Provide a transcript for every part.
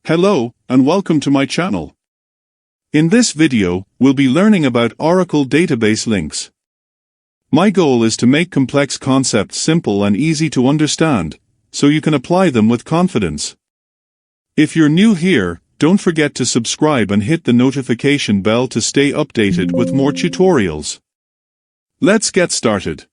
Hello, and welcome to my channel. In this video, we'll be learning about Oracle database links. My goal is to make complex concepts simple and easy to understand, so you can apply them with confidence. If you're new here, don't forget to subscribe and hit the notification bell to stay updated with more tutorials. Let's get started.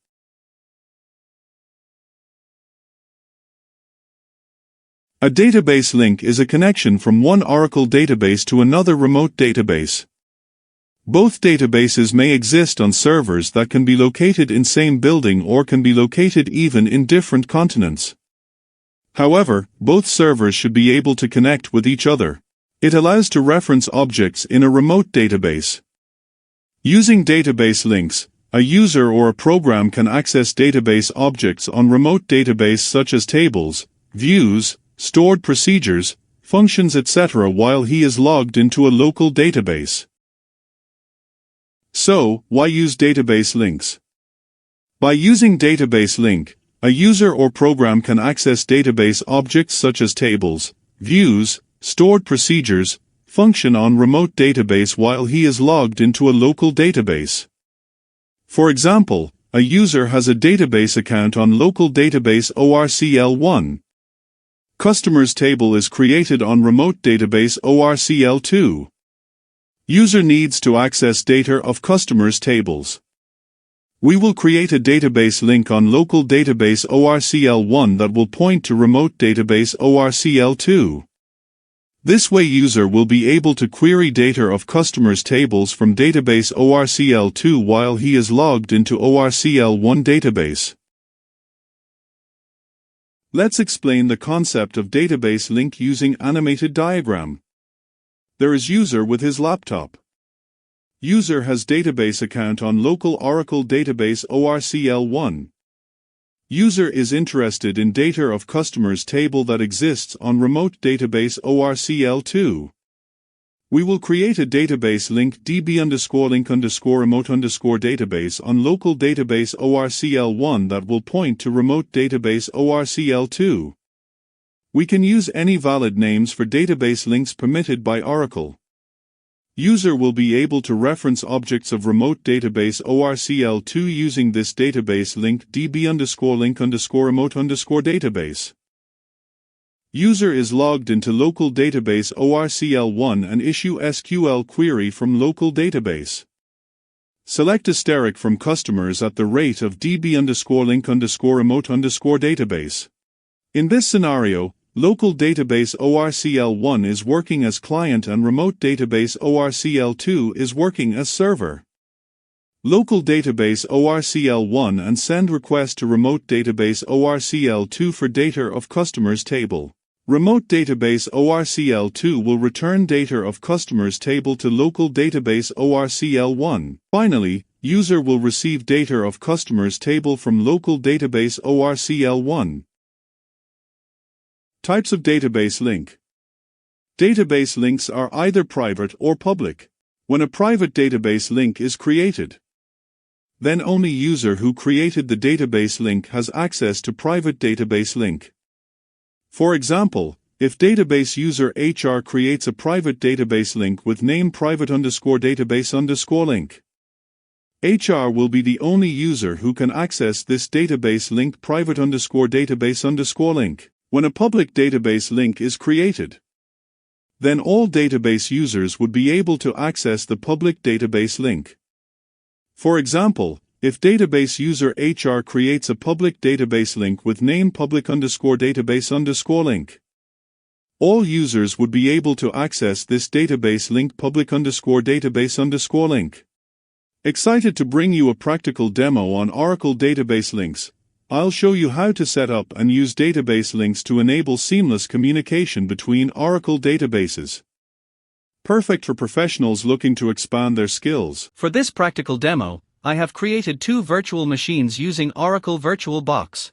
A database link is a connection from one Oracle database to another remote database. Both databases may exist on servers that can be located in same building or can be located even in different continents. However, both servers should be able to connect with each other. It allows to reference objects in a remote database. Using database links, a user or a program can access database objects on remote database such as tables, views, stored procedures, functions etc. while he is logged into a local database. So, why use database links? By using database link, a user or program can access database objects such as tables, views, stored procedures, function on remote database while he is logged into a local database. For example, a user has a database account on local database ORCL1. Customers table is created on remote database ORCL2. User needs to access data of customers tables. We will create a database link on local database ORCL1 that will point to remote database ORCL2. This way user will be able to query data of customers tables from database ORCL2 while he is logged into ORCL1 database. Let's explain the concept of database link using animated diagram. There is user with his laptop. User has database account on local Oracle database ORCL1. User is interested in data of customers table that exists on remote database ORCL2. We will create a database link db_link_remote_database on local database ORCL1 that will point to remote database ORCL2. We can use any valid names for database links permitted by Oracle. User will be able to reference objects of remote database ORCL2 using this database link db_link_remote_database. User is logged into local database ORCL1 and issue SQL query from local database. Select asterisk from customers at the rate of db_link_remote_database. In this scenario, local database ORCL1 is working as client and remote database ORCL2 is working as server. Local database ORCL1 and send request to remote database ORCL2 for data of customers table. Remote database ORCL2 will return data of customers table to local database ORCL1. Finally, user will receive data of customers table from local database ORCL1. Types of database link. Database links are either private or public. When a private database link is created, then only user who created the database link has access to private database link. For example, if database user HR creates a private database link with name private_database_link, HR will be the only user who can access this database link private_database_link. When a public database link is created, then all database users would be able to access the public database link. For example, if database user HR creates a public database link with name public_database_link, all users would be able to access this database link public_database_link. Excited to bring you a practical demo on Oracle database links. I'll show you how to set up and use database links to enable seamless communication between Oracle databases. Perfect for professionals looking to expand their skills. For this practical demo, I have created two virtual machines using Oracle VirtualBox.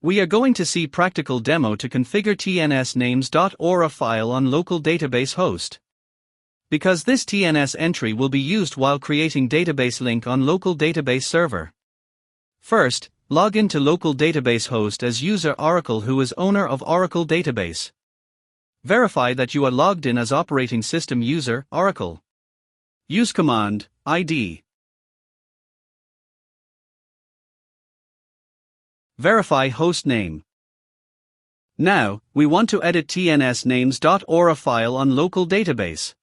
We are going to see practical demo to configure tnsnames.ora file on local database host. Because this TNS entry will be used while creating database link on local database server. First, log into local database host as user Oracle who is owner of Oracle database. Verify that you are logged in as operating system user, Oracle. Use command ID. Verify host name. Now, we want to edit tnsnames.ora file on local database.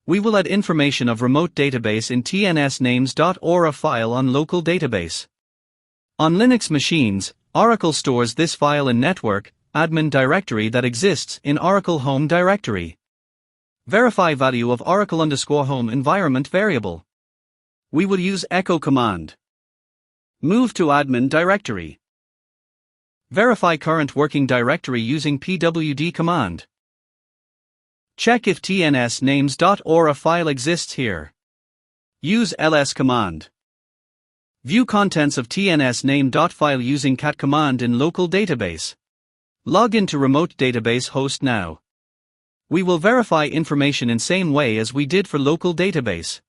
We will add information of remote database in tnsnames.ora file on local database. On Linux machines, Oracle stores this file in network admin directory that exists in Oracle home directory. Verify value of Oracle_home environment variable. We will use echo command. Move to admin directory. Verify current working directory using pwd command. Check if tnsnames.ora file exists here. Use ls command. View contents of tnsname.file using cat command in local database. Log into remote database host now. We will verify information in same way as we did for local database.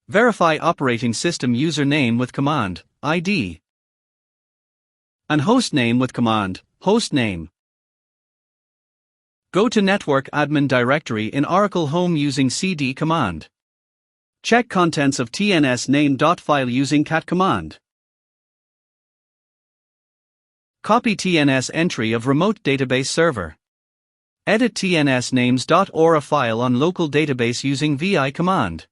Verify operating system username with command ID. And hostname with command hostname. Go to network admin directory in Oracle home using cd command. Check contents of tnsname.file using cat command. Copy TNS entry of remote database server. Edit tnsnames.ora file on local database using vi command.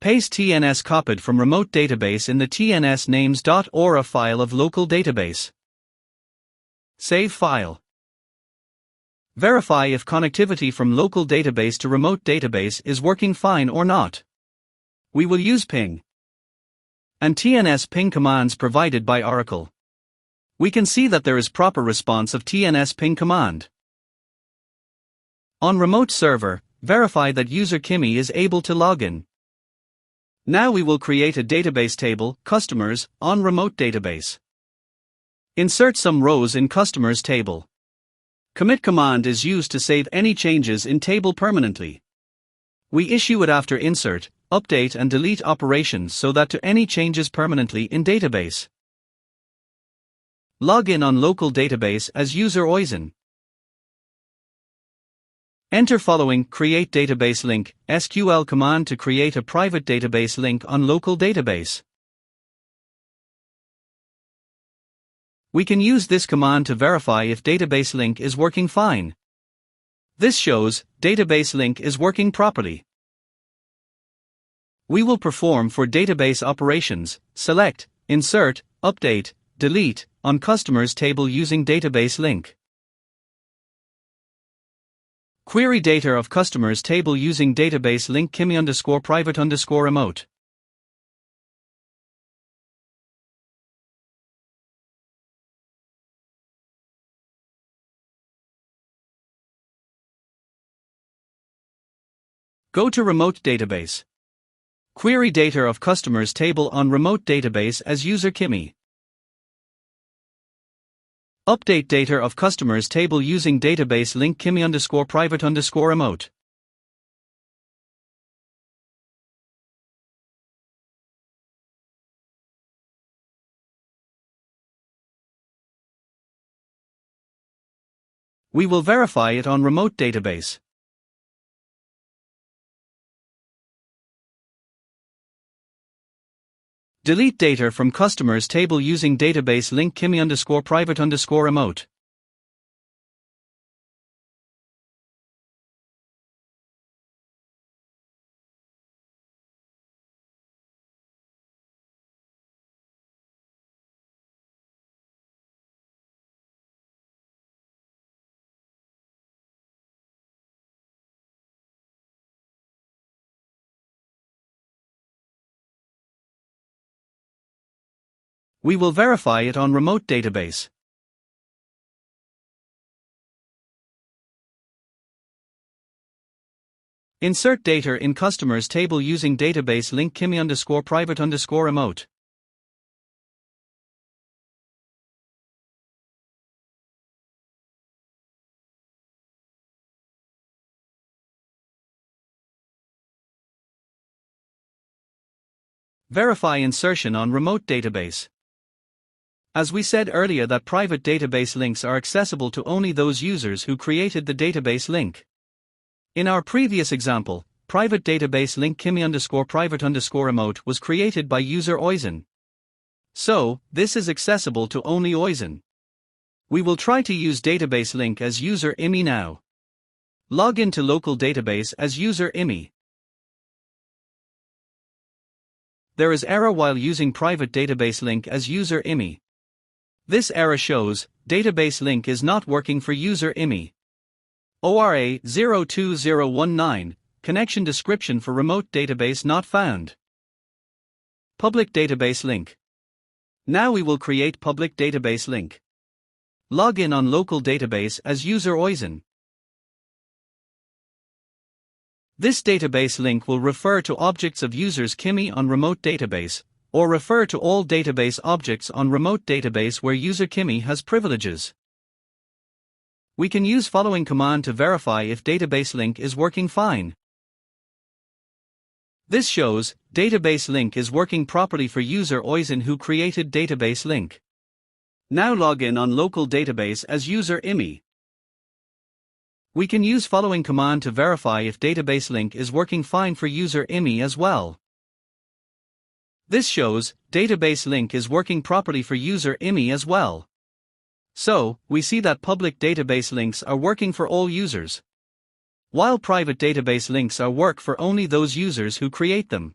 Paste TNS copied from remote database in the tnsnames.ora file of local database. Save file. Verify if connectivity from local database to remote database is working fine or not. We will use ping and tns ping commands provided by Oracle. We can see that there is proper response of tns ping command. On remote server, verify that user Kimi is able to log in. Now we will create a database table, customers, on remote database. Insert some rows in customers table. Commit command is used to save any changes in table permanently. We issue it after insert, update and delete operations so that to any changes permanently in database. Log in on local database as user Oisin. Enter following create database link, SQL command to create a private database link on local database. We can use this command to verify if database link is working fine. This shows database link is working properly. We will perform for database operations, select, insert, update, delete, on customers table using database link. Query data of customers table using database link Kimi_private_remote. Go to remote database. Query data of customers table on remote database as user Kimi. Update data of customers table using database link Kimi_private_remote. We will verify it on remote database. Delete data from customers table using database link Kimi_private_remote. We will verify it on remote database. Insert data in customers table using database link Kimi_private_remote. Verify insertion on remote database. As we said earlier that private database links are accessible to only those users who created the database link. In our previous example, private database link kimi_private_remote was created by user Oisin. So, this is accessible to only Oisin. We will try to use database link as user IMI now. Log into local database as user IMI. There is error while using private database link as user IMI. This error shows, database link is not working for user IMI. ORA 02019, connection description for remote database not found. Public database link. Now we will create public database link. Log in on local database as user Oisin. This database link will refer to objects of users Kimi on remote database, or refer to all database objects on remote database where user Kimi has privileges. We can use following command to verify if database link is working fine. This shows, database link is working properly for user Oisin who created database link. Now log in on local database as user IMI. We can use following command to verify if database link is working fine for user IMI as well. This shows, database link is working properly for user IMI as well. So, we see that public database links are working for all users, while private database links are work for only those users who create them.